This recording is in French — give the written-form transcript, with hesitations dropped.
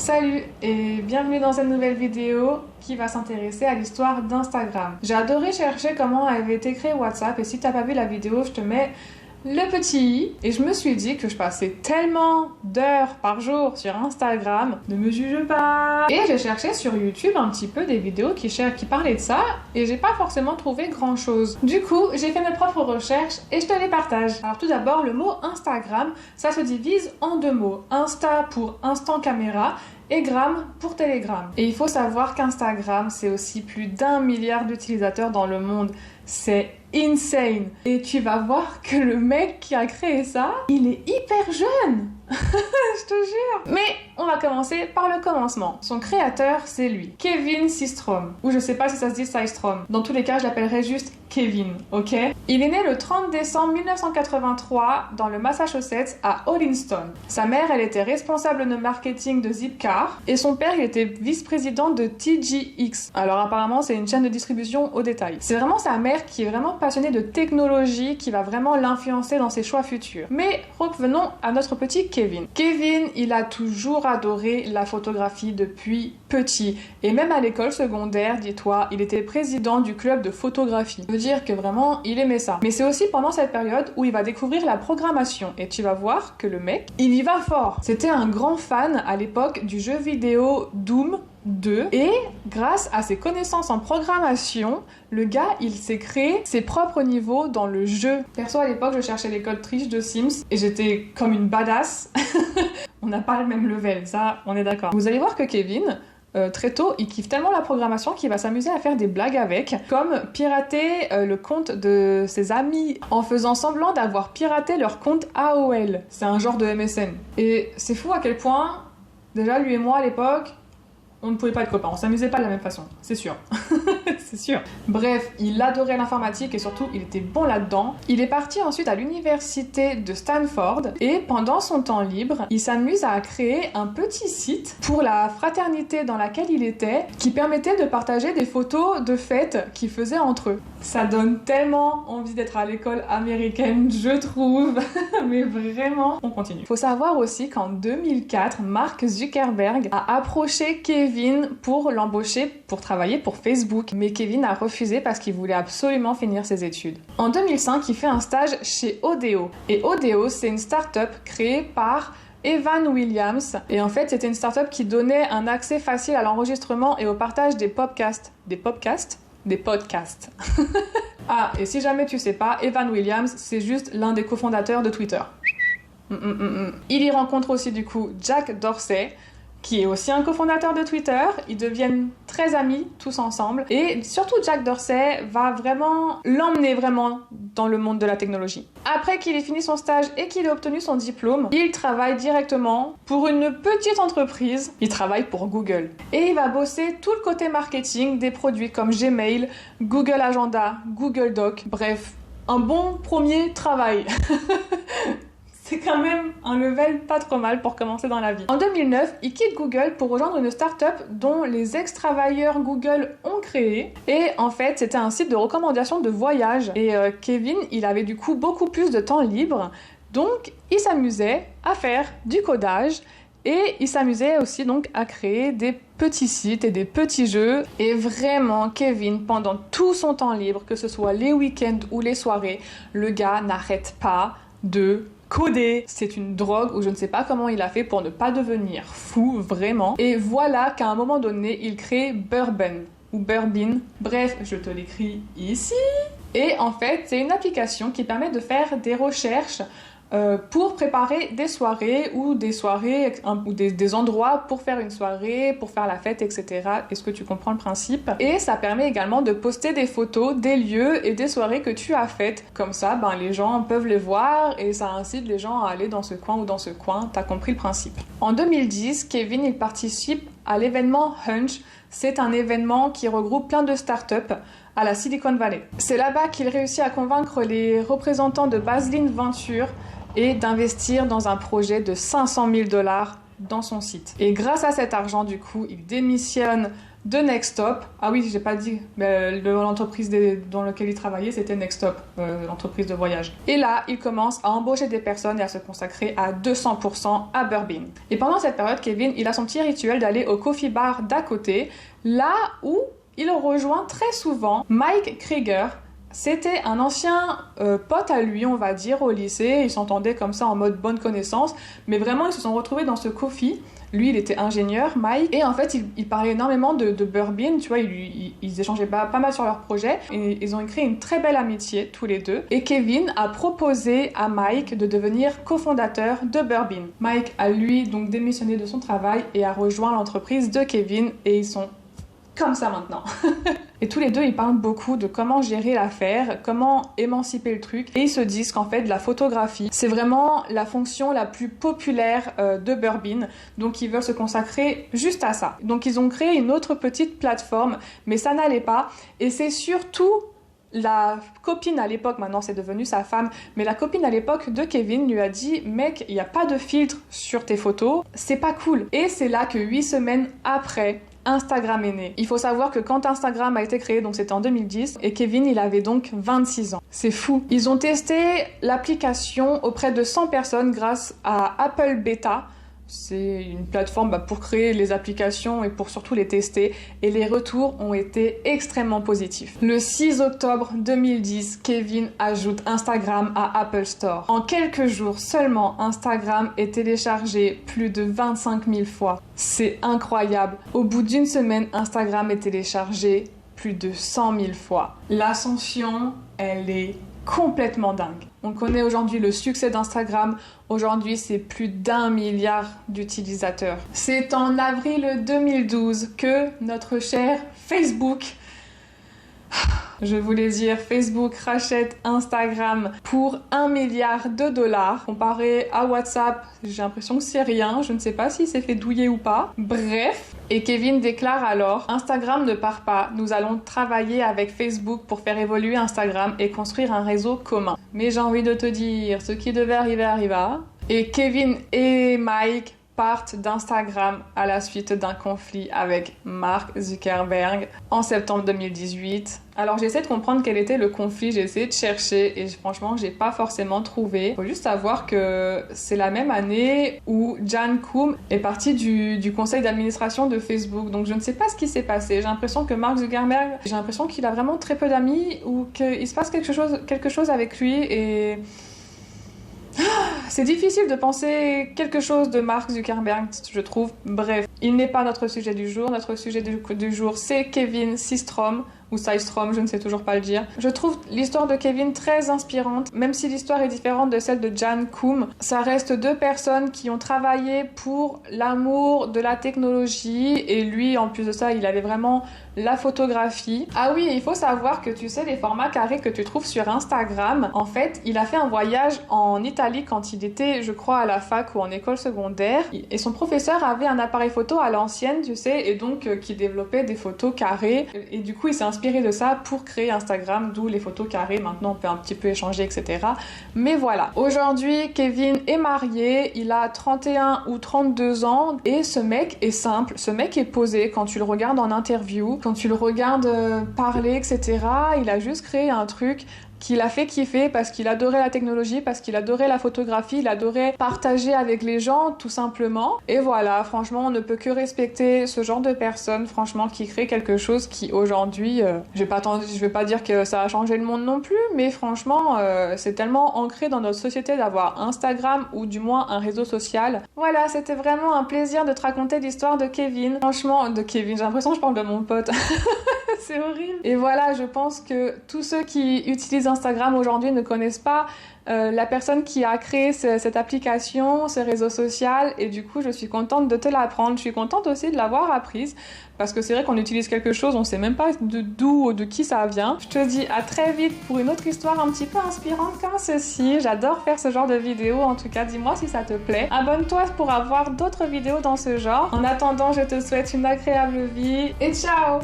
Salut et bienvenue dans cette nouvelle vidéo qui va s'intéresser à l'histoire d'Instagram. J'ai adoré chercher comment avait été créé WhatsApp et si t'as pas vu la vidéo, je te mets le petit i. Et je me suis dit que je passais tellement d'heures par jour sur Instagram, ne me juge pas. Et j'ai cherché sur YouTube un petit peu des vidéos qui parlaient de ça et j'ai pas forcément trouvé grand chose. Du coup, j'ai fait mes propres recherches et je te les partage. Alors tout d'abord, le mot Instagram, ça se divise en deux mots. Insta pour instant caméra et Gram pour Telegram. Et il faut savoir qu'Instagram, c'est aussi plus d'1 milliard d'utilisateurs dans le monde. C'est insane. Et tu vas voir que le mec qui a créé ça, il est hyper jeune. Je te jure. Mais on va commencer par le commencement. Son créateur, c'est lui, Kevin Systrom. Ou je sais pas si ça se dit Systrom. Dans tous les cas, je l'appellerai juste Kevin, ok? Il est né le 30 décembre 1983 dans le Massachusetts à Holliston. Sa mère, elle était responsable de marketing de Zipcar et son père, il était vice-président de TJX. Alors apparemment, c'est une chaîne de distribution au détail. C'est vraiment sa mère qui est vraiment passionnée de technologie qui va vraiment l'influencer dans ses choix futurs. Mais revenons à notre petit Kevin. Kevin, il a toujours adoré la photographie depuis petit. Et même à l'école secondaire, dis-toi, il était président du club de photographie. Ça veut dire que vraiment, il aimait ça. Mais c'est aussi pendant cette période où il va découvrir la programmation. Et tu vas voir que le mec, il y va fort. C'était un grand fan à l'époque du jeu vidéo Doom 2 et grâce à ses connaissances en programmation, le gars il s'est créé ses propres niveaux dans le jeu. Perso à l'époque je cherchais les codes triches de Sims et j'étais comme une badass. On n'a pas le même level, ça on est d'accord. Vous allez voir que Kevin très tôt, il kiffe tellement la programmation qu'il va s'amuser à faire des blagues avec, comme pirater le compte de ses amis en faisant semblant d'avoir piraté leur compte AOL. C'est un genre de MSN. Et c'est fou à quel point, déjà lui et moi à l'époque, on ne pouvait pas être copains, on s'amusait pas de la même façon, c'est sûr. C'est sûr. Bref, il adorait l'informatique et surtout, il était bon là-dedans. Il est parti ensuite à l'université de Stanford et pendant son temps libre, il s'amuse à créer un petit site pour la fraternité dans laquelle il était qui permettait de partager des photos de fêtes qu'ils faisaient entre eux. Ça donne tellement envie d'être à l'école américaine, je trouve. Mais vraiment, on continue. Faut savoir aussi qu'en 2004, Mark Zuckerberg a approché Kevin pour l'embaucher pour travailler pour Facebook. Mais Kevin a refusé parce qu'il voulait absolument finir ses études. En 2005, il fait un stage chez Odeo. Et Odeo, c'est une start-up créée par Evan Williams. Et en fait, c'était une start-up qui donnait un accès facile à l'enregistrement et au partage des podcasts. Des podcasts? Des podcasts. Ah, et si jamais tu sais pas, Evan Williams, c'est juste l'un des cofondateurs de Twitter. Il y rencontre aussi du coup Jack Dorsey, qui est aussi un cofondateur de Twitter. Ils deviennent très amis tous ensemble. Et surtout Jack Dorsey va vraiment l'emmener vraiment dans le monde de la technologie. Après qu'il ait fini son stage et qu'il ait obtenu son diplôme, il travaille directement pour une petite entreprise. Il travaille pour Google. Et il va bosser tout le côté marketing des produits comme Gmail, Google Agenda, Google Doc. Bref, un bon premier travail. C'est quand même un level pas trop mal pour commencer dans la vie. En 2009, il quitte Google pour rejoindre une start-up dont les ex-travailleurs Google ont créé. Et en fait, c'était un site de recommandation de voyage. Et Kevin, il avait du coup beaucoup plus de temps libre. Donc, il s'amusait à faire du codage. Et il s'amusait aussi donc à créer des petits sites et des petits jeux. Et vraiment, Kevin, pendant tout son temps libre, que ce soit les week-ends ou les soirées, le gars n'arrête pas de coder. C'est une drogue où je ne sais pas comment il a fait pour ne pas devenir fou, vraiment. Et voilà qu'à un moment donné, il crée Bourbon ou Bourbon. Bref, je te l'écris ici. Et en fait, c'est une application qui permet de faire des recherches pour préparer des soirées ou des endroits pour faire une soirée, pour faire la fête, etc. Est-ce que tu comprends le principe? Et ça permet également de poster des photos des lieux et des soirées que tu as faites. Comme ça, ben, les gens peuvent les voir et ça incite les gens à aller dans ce coin ou dans ce coin. T'as compris le principe. En 2010, Kevin, il participe à l'événement Hunch. C'est un événement qui regroupe plein de startups à la Silicon Valley. C'est là-bas qu'il réussit à convaincre les représentants de Baseline Venture et d'investir dans un projet de 500 000 $ dans son site. Et grâce à cet argent, du coup, il démissionne de Nextop. Ah oui, j'ai pas dit, mais l'entreprise dans laquelle il travaillait, c'était Nextop, l'entreprise de voyage. Et là, il commence à embaucher des personnes et à se consacrer à 200% à Burbine. Et pendant cette période, Kevin, il a son petit rituel d'aller au coffee bar d'à côté, là où il rejoint très souvent Mike Krieger. C'était un ancien pote à lui, on va dire, au lycée. Ils s'entendaient comme ça en mode bonne connaissance. Mais vraiment, ils se sont retrouvés dans ce coffee. Lui, il était ingénieur, Mike. Et en fait, il parlait énormément de Burbine. Tu vois, ils échangeaient pas mal sur leur projet. Et ils ont créé une très belle amitié, tous les deux. Et Kevin a proposé à Mike de devenir cofondateur de Burbine. Mike a, lui, donc démissionné de son travail et a rejoint l'entreprise de Kevin. Et ils sont comme ça maintenant. Et tous les deux, ils parlent beaucoup de comment gérer l'affaire, comment émanciper le truc. Et ils se disent qu'en fait, la photographie, c'est vraiment la fonction la plus populaire de Burbine. Donc, ils veulent se consacrer juste à ça. Donc, ils ont créé une autre petite plateforme, mais ça n'allait pas. Et c'est surtout la copine à l'époque, maintenant c'est devenu sa femme, mais la copine à l'époque de Kevin lui a dit « Mec, il n'y a pas de filtre sur tes photos, c'est pas cool. » Et c'est là que 8 semaines après, Instagram est né. Il faut savoir que quand Instagram a été créé, donc c'était en 2010, et Kevin, il avait donc 26 ans. C'est fou. Ils ont testé l'application auprès de 100 personnes grâce à Apple Beta. C'est une plateforme pour créer les applications et pour surtout les tester. Et les retours ont été extrêmement positifs. Le 6 octobre 2010, Kevin ajoute Instagram à Apple Store. En quelques jours seulement, Instagram est téléchargé plus de 25 000 fois. C'est incroyable. Au bout d'une semaine, Instagram est téléchargé plus de 100 000 fois. L'ascension, elle est complètement dingue. On connaît aujourd'hui le succès d'Instagram. Aujourd'hui, c'est plus d'1 milliard d'utilisateurs. C'est en avril 2012 que notre cher Facebook, je voulais dire, Facebook rachète Instagram pour 1 milliard de dollars. Comparé à WhatsApp, j'ai l'impression que c'est rien. Je ne sais pas s'il s'est fait douiller ou pas. Bref. Et Kevin déclare alors « Instagram ne part pas. Nous allons travailler avec Facebook pour faire évoluer Instagram et construire un réseau commun. » Mais j'ai envie de te dire, ce qui devait arriver arriva. Et Kevin et Mike partent d'Instagram à la suite d'un conflit avec Mark Zuckerberg en septembre 2018. Alors j'essaie de comprendre quel était le conflit, j'ai essayé de chercher et franchement j'ai pas forcément trouvé. Faut juste savoir que c'est la même année où Jan Koum est parti du conseil d'administration de Facebook. Donc je ne sais pas ce qui s'est passé. J'ai l'impression que Mark Zuckerberg, j'ai l'impression qu'il a vraiment très peu d'amis ou qu'il se passe quelque chose avec lui et c'est difficile de penser quelque chose de Mark Zuckerberg, je trouve. Bref, il n'est pas notre sujet du jour. Notre sujet du jour, c'est Kevin Systrom, ou Systrom, je ne sais toujours pas le dire. Je trouve l'histoire de Kevin très inspirante, même si l'histoire est différente de celle de Jan Koum. Ça reste deux personnes qui ont travaillé pour l'amour de la technologie, et lui, en plus de ça, il avait vraiment la photographie. Ah oui, il faut savoir que tu sais, les formats carrés que tu trouves sur Instagram, en fait, il a fait un voyage en Italie quand il était, je crois, à la fac ou en école secondaire, et son professeur avait un appareil photo à l'ancienne, tu sais, et donc qui développait des photos carrées, et du coup, il s'est inspiré de ça pour créer Instagram, d'où les photos carrées. Maintenant, on peut un petit peu échanger, etc. Mais voilà. Aujourd'hui, Kevin est marié, il a 31 ou 32 ans, et ce mec est simple, ce mec est posé. Quand tu le regardes en interview, quand tu le regardes parler, etc., il a juste créé un truc qu'il a fait kiffer parce qu'il adorait la technologie, parce qu'il adorait la photographie, il adorait partager avec les gens, tout simplement. Et voilà, franchement, on ne peut que respecter ce genre de personnes, franchement, qui créent quelque chose qui, aujourd'hui, je vais pas dire que ça a changé le monde non plus, mais franchement, c'est tellement ancré dans notre société d'avoir Instagram, ou du moins un réseau social. Voilà, c'était vraiment un plaisir de te raconter l'histoire de Kevin. Franchement, de Kevin, j'ai l'impression que je parle de mon pote. C'est horrible. Et voilà, je pense que tous ceux qui utilisent Instagram aujourd'hui ne connaissent pas la personne qui a créé cette application, ce réseau social, et du coup je suis contente de te l'apprendre. Je suis contente aussi de l'avoir apprise parce que c'est vrai qu'on utilise quelque chose, on sait même pas d'où ou de qui ça vient. Je te dis à très vite pour une autre histoire un petit peu inspirante comme ceci. J'adore faire ce genre de vidéos, en tout cas dis-moi si ça te plaît. Abonne-toi pour avoir d'autres vidéos dans ce genre. En attendant, je te souhaite une agréable vie et ciao!